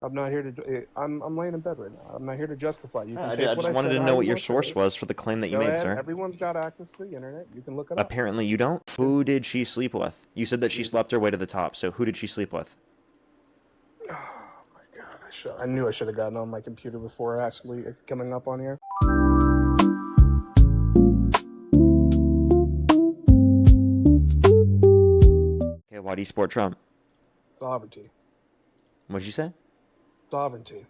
I'm not here to. I'm laying in bed right now. I'm not here to justify. You can I take what just I wanted said to how know you what your want to. source was for the claim that you Go made, ahead. sir. Everyone's got access to the internet. You can look it up. Apparently you don't. Who did she sleep with? You said that she You- slept her way to the top, so who did she sleep with? Oh my god! I knew I should have gotten on my computer before actually coming up on here. Okay, why do you support Trump? Sovereignty. What'd you say? Sovereignty.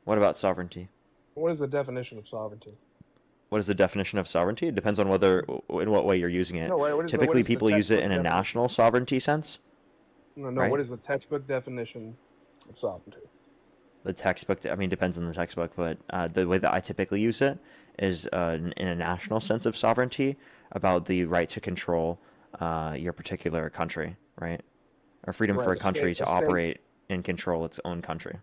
What about sovereignty? What is the definition of sovereignty? What is the definition of sovereignty? It depends on whether, in what way you're using it. No, what Typically, is the people use it textbook in a definition? national sovereignty sense, No. What right? is the textbook definition of sovereignty? The textbook, I mean, depends on the textbook, but the way that I typically use it is in a national sense of sovereignty about the right to control your particular country, right? Or freedom for Right. a country to A state. operate and control its own country.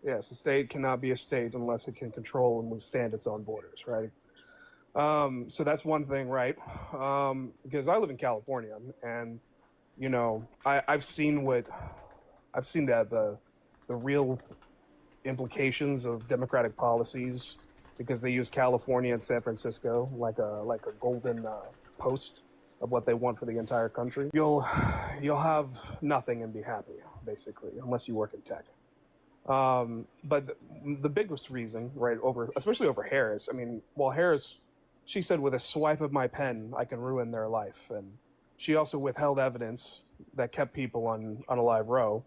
Yes, a state cannot be a state unless it can control and withstand its own borders, right? So that's one thing, right? Because I live in California, and I've seen the real implications of democratic policies because they use California and San Francisco like a golden post of what they want for the entire country. You'll have nothing and be happy basically unless you work in tech. But the biggest reason, right, especially over Harris. I mean, well, Harris, she said with a swipe of my pen, I can ruin their life, and she also withheld evidence that kept people on a live row.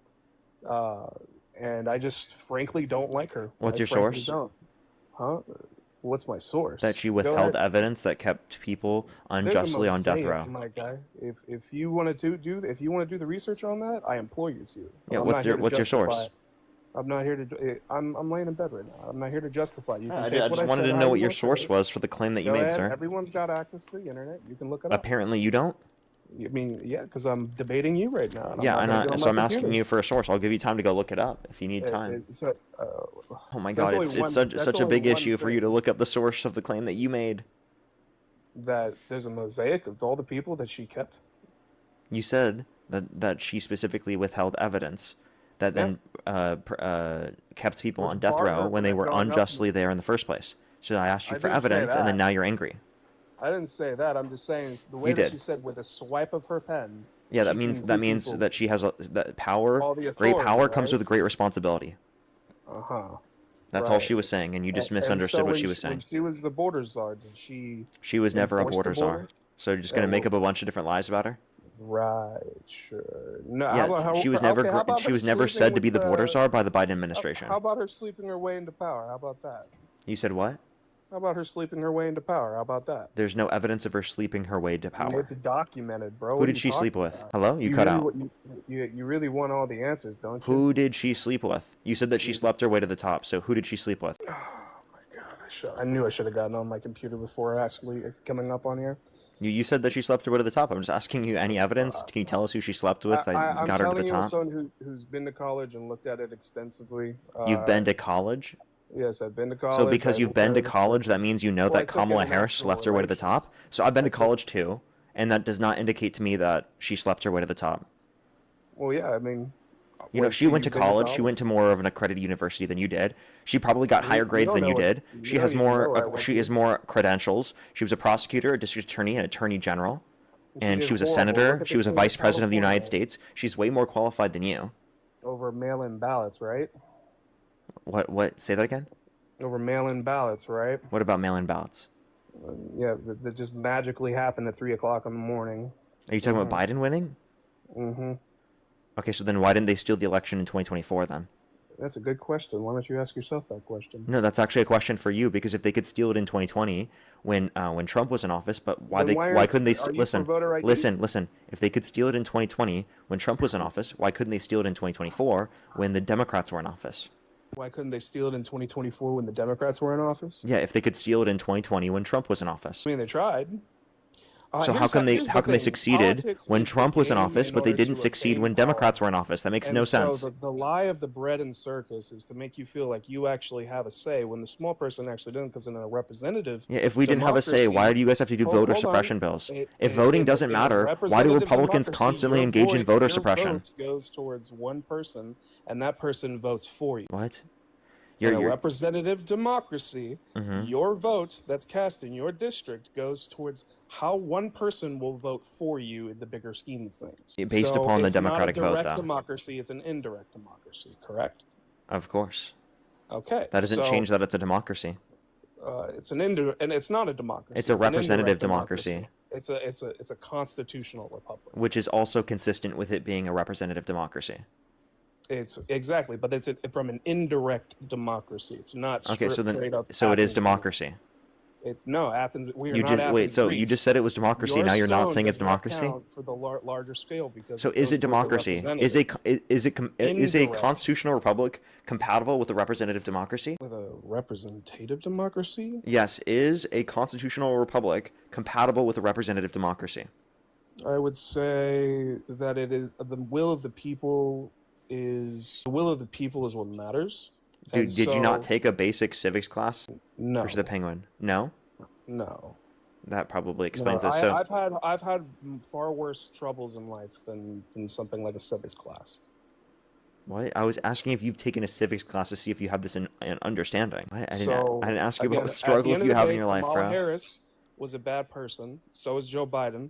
And I just frankly don't like her. What's I your frankly source? don't. Huh? What's my source? That she Go withheld ahead. evidence that kept people There's a unjustly on death mosaic, row. my guy. If you want to do the research on that, I implore you to. Yeah, I'm not here to what's your justify source? it. I'm not here to. I'm laying in bed right now. I'm not here to justify. You can I take what just I wanted said to how know you what your want to. source was for the claim that you Go made, ahead. sir. Everyone's got access to the internet. You can look it up. Apparently you don't. I mean, yeah, because I'm debating you right now, and I'm Yeah, not going to get on so my I'm asking computer. you for a source. I'll give you time to go look it up if you need time. So, Oh my so that's God, only it's one. such That's a only big one issue for you thing. to look up the source of the claim that you made. That there's a mosaic of all the people that she kept. You said that she specifically withheld evidence that Yeah, then kept people which on death barred row her when from they it were going up. unjustly there in the first place. So I asked you I for didn't say evidence, and then that. now you're angry. I didn't say that. I'm just saying the You way that did. she said with a swipe of her pen, Yeah, she can that keep means people that she has that power. all the Great authority, power comes right? with great responsibility. Uh-huh. That's all Right. she was saying, and you just And so misunderstood what she was when saying. she was the border czar, did she She was never a enforce the border czar. border? So you're just Yeah, gonna make well, up a bunch of different lies about her? right, sure. No, Yeah, how about she her was never sleeping said to with be the border the czar by the Biden how administration. about her sleeping her way into power? How about that? You said what? How about her sleeping her way into power? How about that? There's no evidence of her sleeping her way to It's power. documented, bro. Who What are did you she sleep talking with? about? Hello? You cut out. You really want all the answers, don't you? Who did she sleep with? You said that she You- slept her way to the top, so who did she sleep with? Oh my god! I knew I should have gotten on my computer before actually coming up on here. You said that she slept her way to the top. I'm just asking you any evidence. Can you tell us who she slept with that I'm got her to the telling you, as top? someone who's been to college and looked at it extensively. You've been to college? Yes, I've been to So college. because I you've looked at been to it college, that extensively. means you know Well, I that took Kamala Harris international slept her way to the relations. top. So I've been I to took. college too, and that does not indicate to me that she slept her way to the top. Well, yeah. I mean, You know, wait. she So went to you've been to college. She college? went to more of an accredited university than you did. She probably got higher You grades don't than know you what. did. You She don't has even know more. where I went She has to. more credentials. She was a prosecutor, a district attorney, an attorney general, And she and did she was a horrible. Look senator. at She the was a state of vice president of the United California States. She's way more qualified than you. over mail-in ballots, right? What? Say that again. Over mail-in ballots, right? What about mail-in ballots? Yeah, that just magically happened at 3 o'clock in the morning. Are you talking Mm-hmm. about Biden winning? Mm-hmm. Okay, so then why didn't they steal the election in 2024 then? That's a good question. Why don't you ask yourself that question? No, that's actually a question for you because if they could steal it in 2020 when Trump was in office, but Then why couldn't they are you for listen, voter ID? listen. If they could steal it in 2020 when Trump was in office, why couldn't they steal it in 2024 when the Democrats were in office? Why couldn't they steal it in 2024 when the Democrats were in office? Yeah, if they could steal it in 2020 when Trump was in office. I mean, they tried. So how come Here's the thing. succeeded Politics when is the Trump was in game office, in but they order didn't to succeed obtain when power. Democrats were in office? That makes And no so sense. the lie of the bread and circus is to make you feel like you actually have a say when the small person actually doesn't, because in a representative Yeah, if we didn't have a say, why do you guys have to do voter hold on. suppression bills? If voting doesn't In a matter, why do representative Republicans democracy, constantly your engage in voter your suppression? vote goes towards one person, and that person votes for you. What? In a representative democracy, Mhm. your vote that's cast in your district goes towards how one person will vote for you in the bigger scheme of things. Based upon the it's not a Democratic vote, direct though. democracy, it's an indirect democracy, correct? Of course. Okay. That doesn't change that it's a democracy. It's an indirect, and it's not a democracy. It's a an representative indirect democracy. It's a constitutional republic. Which is also consistent with it being a representative democracy. It's exactly, but it's from an indirect democracy. It's not Okay, so straight up it is Athens. democracy. No, Athens. We are You not just Athens, wait. So you Greece. just said it was democracy. Your Now you're not stone saying it's does not democracy. count for the larger scale because So it is goes it towards the democracy? representative. Is a Indirect. constitutional republic compatible with a representative democracy? With a representative democracy? Yes. Is a constitutional republic compatible with a representative democracy? I would say that it is the will of the people is what matters. Dude, And did you not so- take a basic civics class? No, Versus the Penguin? No. no. That probably No, explains it. So I've had far worse troubles in life than something like a civics class. what? I was asking if you've taken a civics class to see if you have this in understanding. I didn't ask you Again, about what at struggles the end you of the have day, in your life, Kamala bro. Harris was a bad person. So is Joe Biden.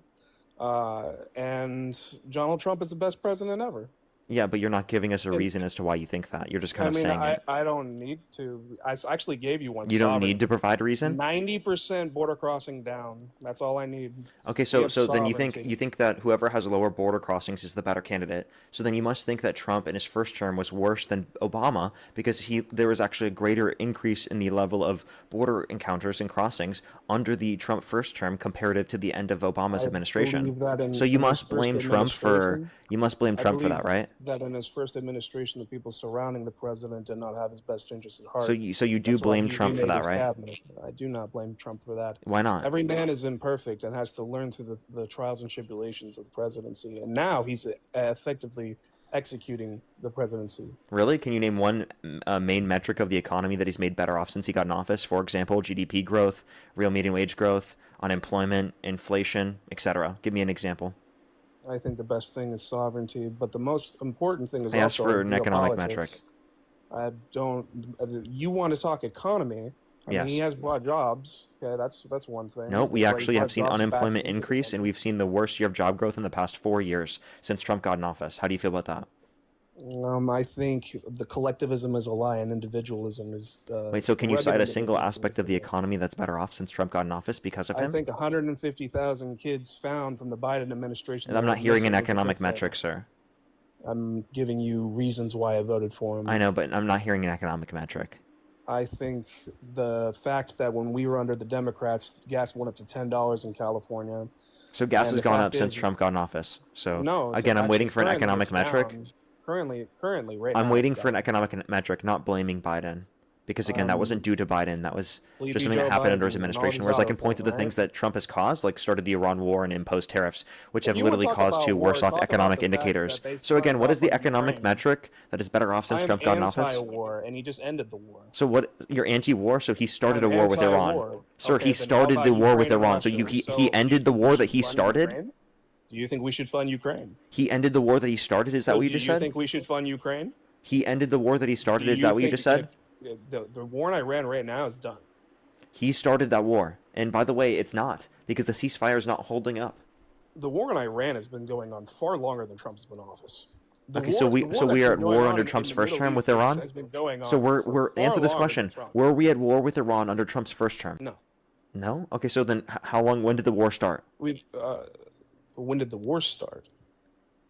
And Donald Trump is the best president ever. Yeah, but you're not giving us a reason as to why you think that. You're just kind of saying it. I don't need to. I actually gave you one. You don't need to provide a reason? 90% border crossing down. That's all I need. Okay, We so have then sovereignty. you think that whoever has lower border crossings is the better candidate. So then you must think that Trump in his first term was worse than Obama because there was actually a greater increase in the level of border encounters and crossings under the Trump first term comparative to the end of Obama's administration. believe that in- So you in his must blame first Trump for administration, Trump for that, right? That in his first administration, the people surrounding the president did not have his best interests at heart. So you do That's why blame he Trump for remade that, his right? cabinet. I do not blame Trump for that. Why not? Every man is imperfect and has to learn through the trials and tribulations of the presidency. And now he's effectively executing the presidency. Really? Can you name one main metric of the economy that he's made better off since he got in office? For example, GDP growth, real median wage growth, unemployment, inflation, etc. Give me an example. I think the best thing is sovereignty, but the most important thing is I asked also for an economic geopolitics. metric. I don't. You want to talk economy? I Yes. mean, he has brought jobs. Okay, that's one thing. No, we He's actually have brought seen jobs back unemployment into the increase, and country. we've seen the worst year of job growth in the past 4 years since Trump got in office. How do you feel about that? I think the collectivism is a lie, and individualism is. Wait, so can you rugged cite a single individualism aspect of the is- economy that's better off since Trump got in office because of I him? think 150,000 kids found from the Biden administration. And I'm that not were hearing an missing was a good economic thing. metric, sir. I'm giving you reasons why I voted for him. I know, but I'm not hearing an economic metric. I think the fact that when we were under the Democrats, gas went up to $10 in California. So gas And has the gone fact up since is- Trump got in office. So No, it's again, I'm waiting actually for an currently economic it's metric. down. Currently, right I'm now waiting it's for an down. economic metric, not blaming Biden. Because again, that wasn't due to Biden. That was Sleepy just something that Joe happened under Biden his and all administration. these Whereas I can other point to the things, things that Trump has caused, like started the Iran war and imposed tariffs, which have If you wanna literally talk caused about two war, worse off talk about economic the fact indicators. that they So again, signed what is off the on economic Ukraine. metric that is better off since I'm Trump got in office? anti-war, and he just ended the war. So what? You're anti-war, so he started I'm a war with Iran. anti-war. Sir, Okay, he then how started about the war with Ukraine and Iran. So Russia? he So he ended the we war should that he fund started. Ukraine? Do you think we should fund Ukraine? He ended the war that he started. Is that what you just Do you said? think we should fund Ukraine? He ended the war that he started. Do Is that what you just said? The war in Iran right now is done. He started that war. And by the way, it's not because the ceasefire is not holding up. The war in Iran has been going on far longer than Trump's been in office. Okay, so we are at war under Trump's first term with Iran. So we're answer this question. Were we at war with Iran under Trump's first term? No. No? Okay, so then how long? When did the war start? When did the war start?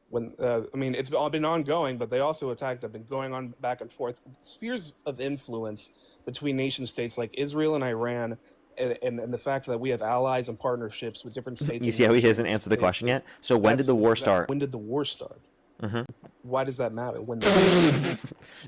When I mean, it's all been ongoing, but they also have been going on back and forth. Spheres of influence between nation states like Israel and Iran, and the fact that we have allies and partnerships with different states. You see how he hasn't answered the question yet? So when did the war start? When did the war start? Mm-hmm. Why does that matter? When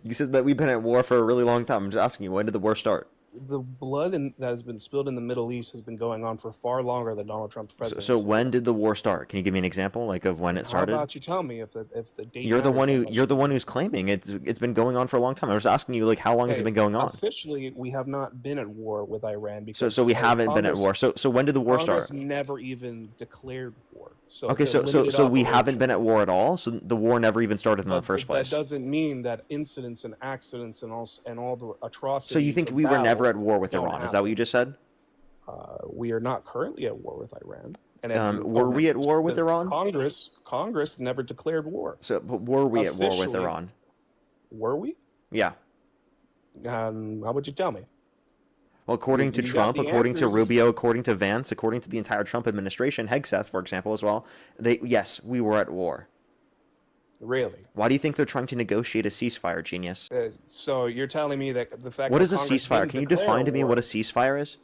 You said that we've been at war for a really long time. I'm just asking you, when did the war start? the blood that has been spilled in the Middle East has been going on for far longer than Donald Trump's presidency. So when did the war start? Can you give me an example, like, of when it How started? about you tell me if the date You're the matters one that who much? you're the one who's claiming it's been going on for a long time. I was asking you, like, how long has it Okay, been going on? officially, we have not been at war with Iran So because we haven't been at war. So when did the war Congress start? never even declared war. So Okay, it's a limited so we haven't operation. been at war at all. So the war never even started in the But first that place. doesn't mean that incidents and accidents and all the atrocities. So you think of we were never battle at war with don't Iran? Is that what you happen. just said? We are not currently at war with Iran. And Were we at war with Iran? Congress never declared war. So, but were we at war with Officially, Iran? Were we? Yeah. How would you tell me? Well, according to You got Trump, the according to answers. Rubio, according to Vance, according to the entire Trump administration, Hegseth, for example, as well, yes, we were at war. Really? Why do you think they're trying to negotiate a ceasefire, genius? So you're telling me that the fact What that is a Congress ceasefire? didn't Can you declare define to me war- what a ceasefire is?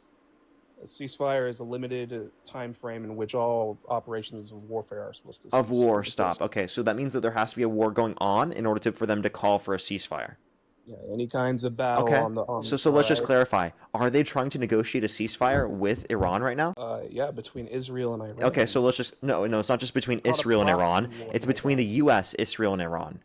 A ceasefire is a limited time frame in which all operations of warfare are supposed to cease. Of war, stop. Okay, so that means that there has to be a war going on in order for them to call for a ceasefire. Yeah, any kinds of battle Okay, on the so let's just side. clarify. Are they trying to negotiate a ceasefire with Iran right now? Yeah, between Israel and Iran. Okay, so let's just no, it's not just between Not a Israel and proxy Iran. war, It's my between guy. the U.S., Israel, and Iran,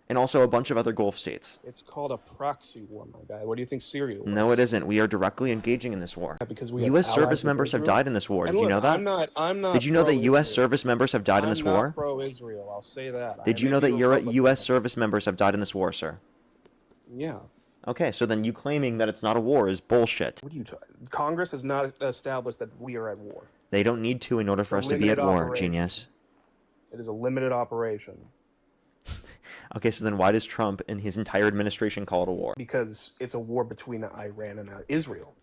and also a bunch of other Gulf states. It's called a proxy war, my guy. What do you think Syria was? No, it isn't. We are directly engaging in this war. Yeah, because we have U.S. allies service with members have Israel. died in this war. And Did you look, know that? I'm not. Did you know that U.S. pro-Israel. service members have died in this I'm war? not pro-Israel. I'll say that. Did I you may know that be a your Republican, U.S. but- service members have died in this war, sir? Yeah. Okay, so then you claiming that it's not a war is bullshit. What are you talking? Congress has not established that we are at war. They don't need to in order for us to be at Limited war, operation. genius. It is a limited operation Okay, so then why does Trump and his entire administration call it a war? because it's a war between Iran and Israel,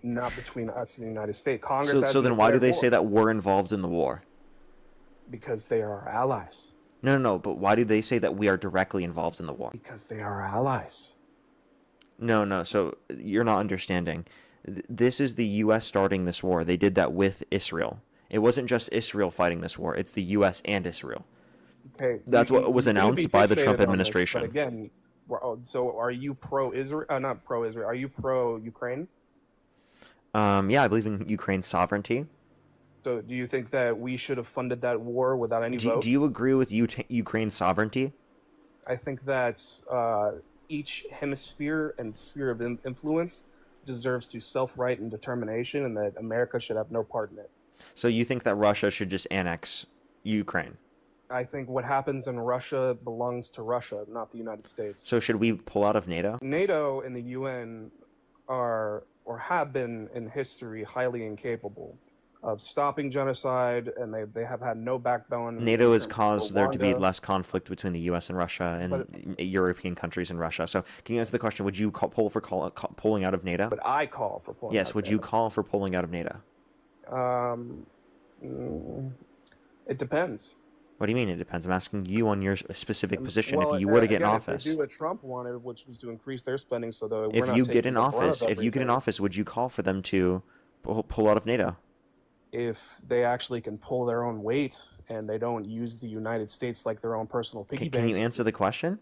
not between us and the United States. Congress. So hasn't then why do declared they say war that we're involved in the war? Because they are our allies. No, but why do they say that we are directly involved in the war? Because they are our allies. No, so you're not understanding. This is the U.S. starting this war. They did that with Israel. It wasn't just Israel fighting this war. It's the U.S. and Israel. Okay. That's what was you may announced be by the fixated Trump on this, administration. but again, so are you pro-Israel? Not pro-Israel. Are you pro-Ukraine? Yeah, I believe in Ukraine's sovereignty. So do you think that we should have funded that war without any vote? Do you agree with Ukraine's sovereignty? I think that each hemisphere and sphere of influence deserves to self-right and determination, and that America should have no part in it. So you think that Russia should just annex Ukraine? I think what happens in Russia belongs to Russia, not the United States. So should we pull out of NATO? NATO and the UN are, or have been in history, highly incapable of stopping genocide, and they have had no backbone. NATO has in terms of caused there to be Rwanda. less conflict between the U.S. and Russia and European countries and Russia. So can you answer the question, would you pull for pulling out of NATO? But I call for pulling out Yes, of would you NATO. call for pulling out of NATO? It depends. What do you mean it depends? I'm asking you on your specific position. Well, If you were to get in again, office, if they do what Trump wanted, which was to increase their spending, so that we're if not you get taking in the brunt of office, everything. would you call for them to pull out of NATO? If they actually can pull their own weight and they don't use the United States like their own personal piggy Can you bank, answer the question?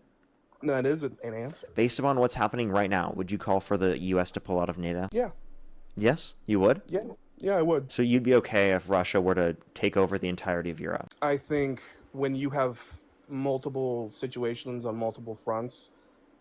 that is an answer. Based upon what's happening right now, would you call for the U.S. to pull out of NATO? Yeah, Yes, you would? yeah, I would. So you'd be okay if Russia were to take over the entirety of Europe? I think when you have multiple situations on multiple fronts,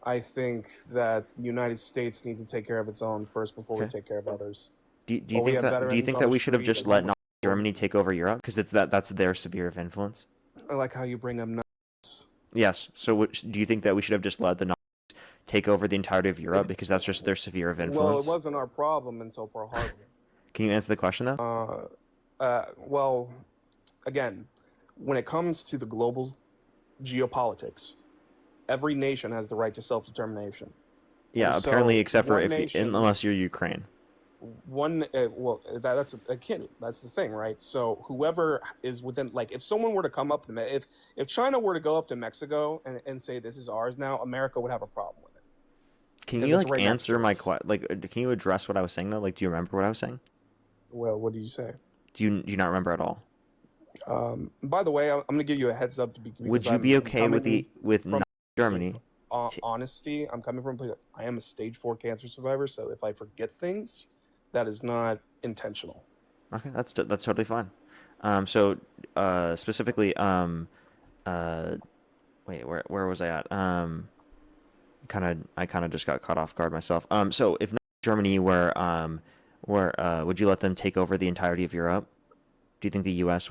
I think that the United States needs to take care of its own first before we Okay. take care of others. Do you Well, we think have that veterans on we the should have street just that let don't- Nazi Germany take over Europe because that's their sphere of influence? I like how you bring up nuts. Yes. So do you think that we should have just let the Nazis take over the entirety of Europe because that's just their sphere of Well, influence? it wasn't our problem until Pearl Harbor. Can you answer the question though? Well, again, when it comes to the global geopolitics, every nation has the right to self-determination. Yeah, and so apparently, except for one nation- unless you're Ukraine. That's again, that's the thing, right? So whoever is within, like, if someone were to come up to me, if China were to go up to Mexico and say this is ours now, America would have a problem with it. Can Because you it's like right next answer to my us. question? Like, can you address what I was saying though? Like, do you remember what I was saying? Well, what do you say? Do you not remember at all? By the way, I'm going to give you a heads up. Because Would you I'm be okay with coming with from Nazi Germany? honesty, I'm coming from a place. I am a stage 4 cancer survivor, so if I forget things, that is not intentional. Okay, that's totally fine. So specifically, uh, wait, where was I at? I kind of just got caught off guard myself. So if Germany would you let them take over the entirety of Europe? Do you think the U.S.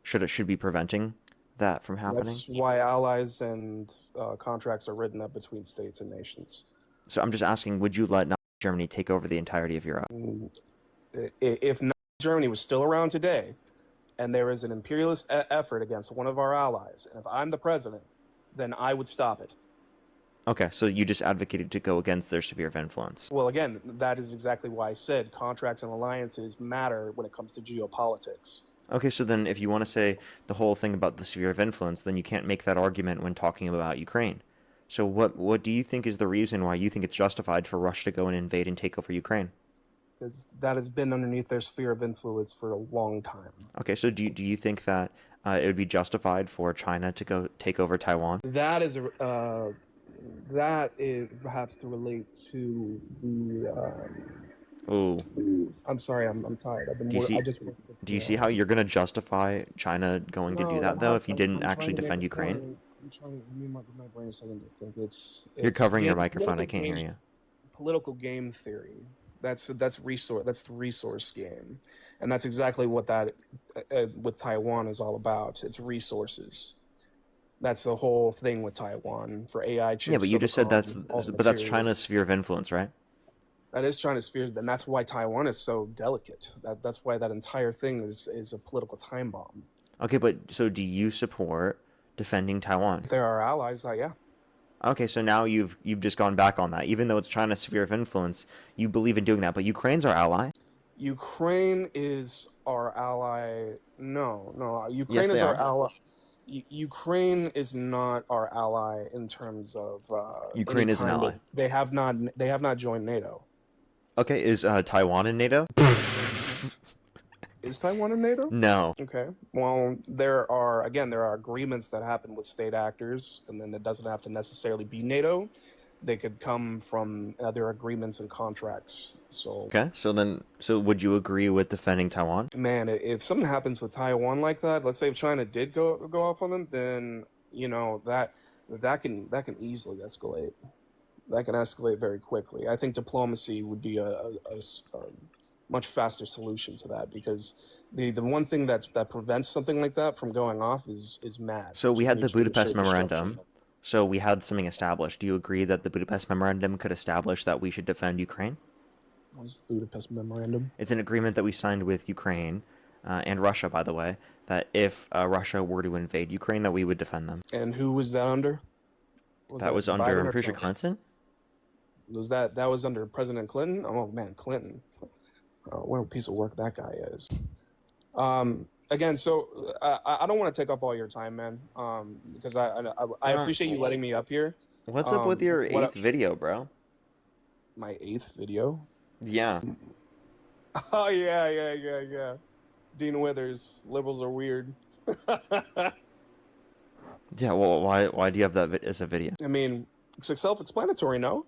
should be preventing that from happening? That's why allies and contracts are written up between states and nations. So I'm just asking, would you let Germany take over the entirety of Europe? If Germany was still around today, and there is an imperialist effort against one of our allies, and if I'm the president, then I would stop it. Okay, so you just advocated to go against their sphere of influence. Well, again, that is exactly why I said contracts and alliances matter when it comes to geopolitics. Okay, so then if you want to say the whole thing about the sphere of influence, then you can't make that argument when talking about Ukraine. So what do you think is the reason why you think it's justified for Russia to go and invade and take over Ukraine? Because that has been underneath their sphere of influence for a long time. Okay, so do you think that it would be justified for China to go take over Taiwan? That is perhaps to relate to the. Oh, I'm sorry, I'm tired. do you see how you're going to justify China going to do that though if you didn't actually defend Ukraine? I'm trying to give my brain a second to think. You're covering your microphone. I can't hear you. Political game theory. That's the resource game, and that's exactly what that with Taiwan is all about. It's resources. That's the whole thing with Taiwan for AI chips. Yeah, but you just said that's China's sphere of influence, right? That is China's sphere, and that's why Taiwan is so delicate. That's why that entire thing is a political time bomb. Okay, but so do you support defending Taiwan? There are allies, yeah. Okay, so now you've just gone back on that. Even though it's China's sphere of influence, you believe in doing that. But Ukraine's our ally. Ukraine is our ally. No. Ukraine Yes, they is our are. ally. Ukraine is not our ally in terms of. Ukraine is an ally. They have not joined NATO. Okay, is Taiwan in NATO? Is Taiwan in NATO? No. Okay. Well, there are agreements that happen with state actors, and then it doesn't have to necessarily be NATO. They could come from other agreements and contracts. So. Okay. So would you agree with defending Taiwan? Man, if something happens with Taiwan like that, let's say if China did go off on them, then that can easily escalate. That can escalate very quickly. I think diplomacy would be a much faster solution to that, because the one thing that prevents something like that from going off is mad. So we had the Budapest Memorandum. So we had something established. Do you agree that the Budapest Memorandum could establish that we should defend Ukraine? What is the Budapest Memorandum? It's an agreement that we signed with Ukraine and Russia, by the way, that if Russia were to invade Ukraine, that we would defend them. And who was that under? That was under, I'm pretty sure, Clinton? That was under President Clinton? Oh, man, Clinton. What a piece of work that guy is. Again, so I don't want to take up all your time, man, because I appreciate you letting me up here. What's up with your eighth video, bro? My 8th video? Yeah. Oh, yeah. Dean Withers, liberals are weird. Yeah, well, why do you have that as a video? I mean, it's self-explanatory, no?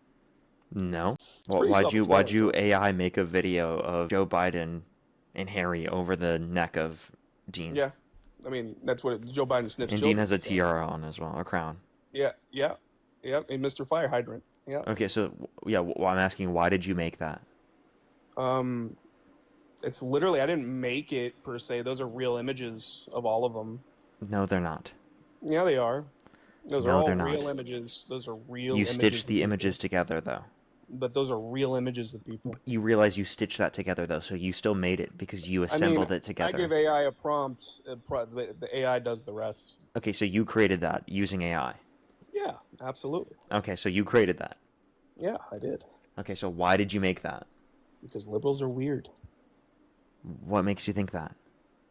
No. Well, why'd you AI make a video of Joe Biden and Harry over the neck of Dean? Yeah, I mean that's what Joe Biden sniffs. And Dean has a tiara on as well, a crown. Yeah, and Mr. Fire Hydrant. Yeah. Okay, so yeah, well, I'm asking, why did you make that? It's literally, I didn't make it per se. Those are real images of all of them. No, they're not. Yeah, they are. Those are all they're real not. Images. Those are real. You images stitched the images together, though. But those are real images of people. You realize you stitched that together, though, so you still made it because you assembled it together. I give AI a prompt. The AI does the rest. Okay, so you created that using AI. Yeah, absolutely. Okay, so you created that. Yeah, I did. Okay, so why did you make that? Because liberals are weird. What makes you think that?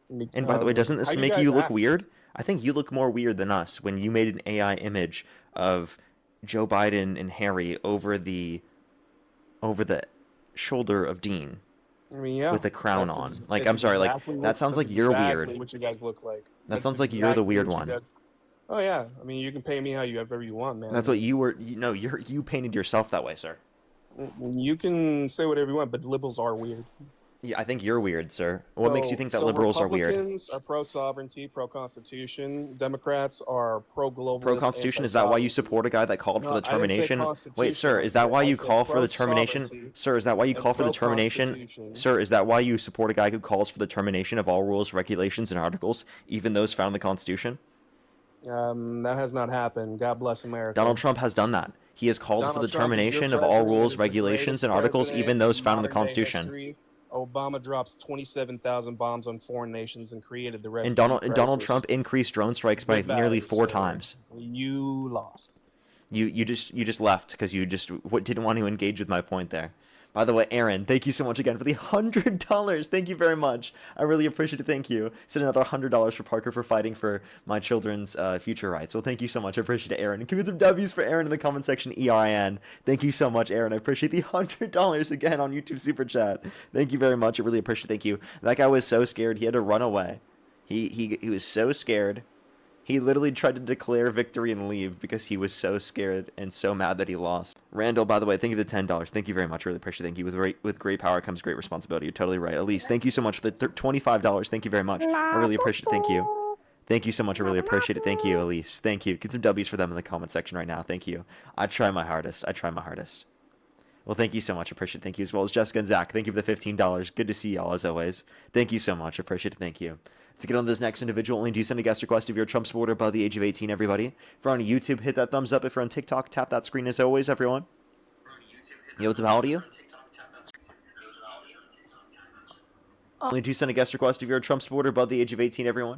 And by the way, doesn't this make you look weird? I think you look more weird than us when you made an AI image of Joe Biden and Harry over the shoulder of Dean. I mean, yeah. With a crown on. Like, I'm sorry, like, that sounds like you're weird. What you guys look like. That sounds like you're the weird one. Oh yeah, I mean, you can pay me however you want, man. I That's what mean, you were. No, you painted yourself that way, sir. you can say whatever you want, but liberals are weird. Yeah, I think you're weird, sir. What makes you So, think that so liberals are weird? Republicans are pro-sovereignty, pro-constitution. Democrats are pro-globalist, Pro-constitution, is that why you anti-sovereignty. support a guy that called for No, the I didn't say termination? Wait, constitution. sir, is that why I you said call for the termination? pro-sovereignty Sir, is that why you and call for the termination? pro-constitution. Sir, is that why you support a guy who calls for the termination of all rules, regulations, and articles, even those found in the Constitution? That has not happened. God bless Donald America. Trump has done that. He has called for the Donald Trump is your termination of all president. It rules, is the regulations, greatest and articles, president even those in found in the modern day Constitution. history. Obama drops 27,000 bombs on foreign nations and created the And refugee Donald crisis. Trump increased drone strikes by nearly Goodbye, 4 times. You lost. You just left because you just didn't want to engage with my point there. By the way, Aaron, thank you so much again for the $100. Thank you very much. I really appreciate it. Thank you. Send another $100 for Parker for fighting for my children's future rights. Well, thank you so much. I appreciate it, Aaron. And give me some W's for Aaron in the comment section. ERIN. Thank you so much, Aaron. I appreciate the $100 again on YouTube Super Chat. Thank you very much. I really appreciate it. Thank you. That guy was so scared he had to run away. He was so scared. He literally tried to declare victory and leave because he was so scared and so mad that he lost. Randall, by the way, thank you for the $10. Thank you very much. Really appreciate it. Thank you. With great power comes great responsibility. You're totally right. Elise, thank you so much for the $25. Thank you very much. I really appreciate it. Thank you. Thank you so much. I really appreciate it. Thank you, Elise. Thank you. Get some W's for them in the comment section right now. Thank you. I try my hardest. I try my hardest. Well, thank you so much. I appreciate it. Thank you, as well as Jessica and Zach. Thank you for the $15. Good to see y'all, as always. Thank you so much. I appreciate it. Thank you. To get on this next individual, only do send a guest request if you're a Trump supporter above the age of 18, everybody. If you're on YouTube, hit that thumbs up. If you're on TikTok, tap that screen as always, everyone. Yo, what's up? How old are you? Only do send a guest request if you're a Trump supporter above the age of 18, everyone.